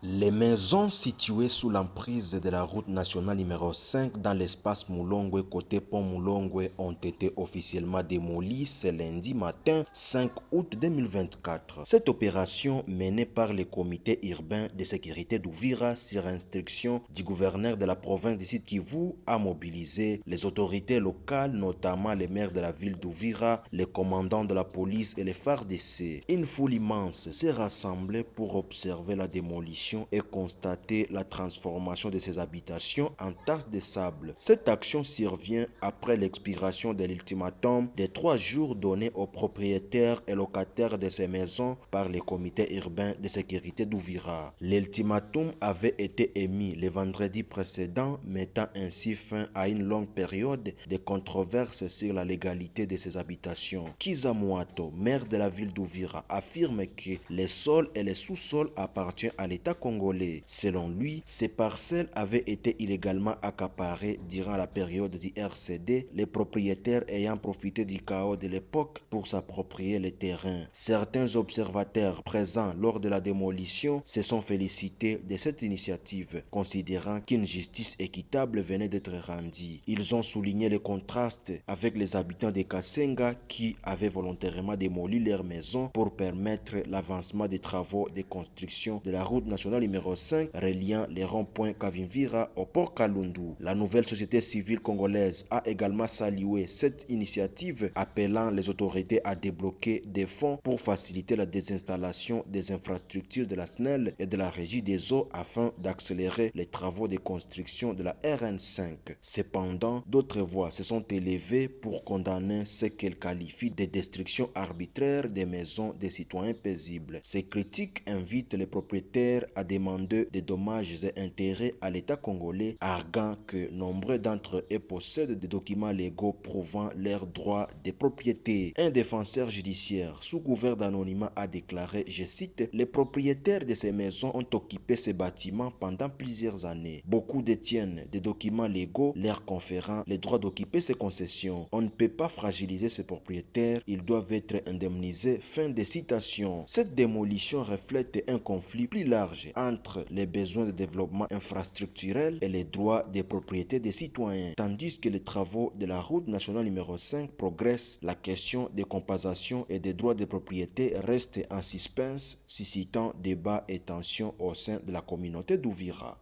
Les maisons situées sous l'emprise de la route nationale numéro 5 dans l'espace Moulongwe côté pont Moulongwe ont été officiellement démolies ce lundi matin 5 août 2024. Cette opération menée par le comité urbain de sécurité d'Uvira sur instruction du gouverneur de la province du Sud Kivu a mobilisé les autorités locales, notamment les maires de la ville d'Uvira, les commandants de la police et les FARDC. Une foule immense s'est rassemblée pour observer la démolition et constater la transformation de ces habitations en tasses de sable. Cette action survient après l'expiration de l'ultimatum des 3 jours donnés aux propriétaires et locataires de ces maisons par le comité urbain de sécurité d'Uvira. L'ultimatum avait été émis le vendredi précédent, mettant ainsi fin à une longue période de controverses sur la légalité de ces habitations. Kiza Mwato, maire de la ville d'Uvira, affirme que les sols et les sous-sols appartiennent à l'État congolais. Selon lui, ces parcelles avaient été illégalement accaparées durant la période du RCD, les propriétaires ayant profité du chaos de l'époque pour s'approprier les terrains. Certains observateurs présents lors de la démolition se sont félicités de cette initiative, considérant qu'une justice équitable venait d'être rendue. Ils ont souligné le contraste avec les habitants de Kasenga qui avaient volontairement démoli leurs maisons pour permettre l'avancement des travaux de construction de la route nationale numéro 5 reliant les ronds-points Kavimvira au port Kalundu. La nouvelle société civile congolaise a également salué cette initiative, appelant les autorités à débloquer des fonds pour faciliter la désinstallation des infrastructures de la SNEL et de la Régie des eaux afin d'accélérer les travaux de construction de la RN5. Cependant, d'autres voix se sont élevées pour condamner ce qu'elles qualifient de destruction arbitraire des maisons des citoyens paisibles. Ces critiques invitent les propriétaires à demander des dommages et intérêts à l'État congolais, arguant que nombreux d'entre eux possèdent des documents légaux prouvant leurs droits de propriété. Un défenseur judiciaire sous couvert d'anonymat a déclaré, je cite, « Les propriétaires de ces maisons ont occupé ces bâtiments pendant plusieurs années. Beaucoup détiennent des documents légaux leur conférant le droit d'occuper ces concessions. On ne peut pas fragiliser ces propriétaires, ils doivent être indemnisés. » Fin de citation. Cette démolition reflète un conflit plus large entre les besoins de développement infrastructurel et les droits des propriétés des citoyens. Tandis que les travaux de la route nationale numéro 5 progressent, la question des compensations et des droits de propriété reste en suspense, suscitant débats et tensions au sein de la communauté d'Uvira.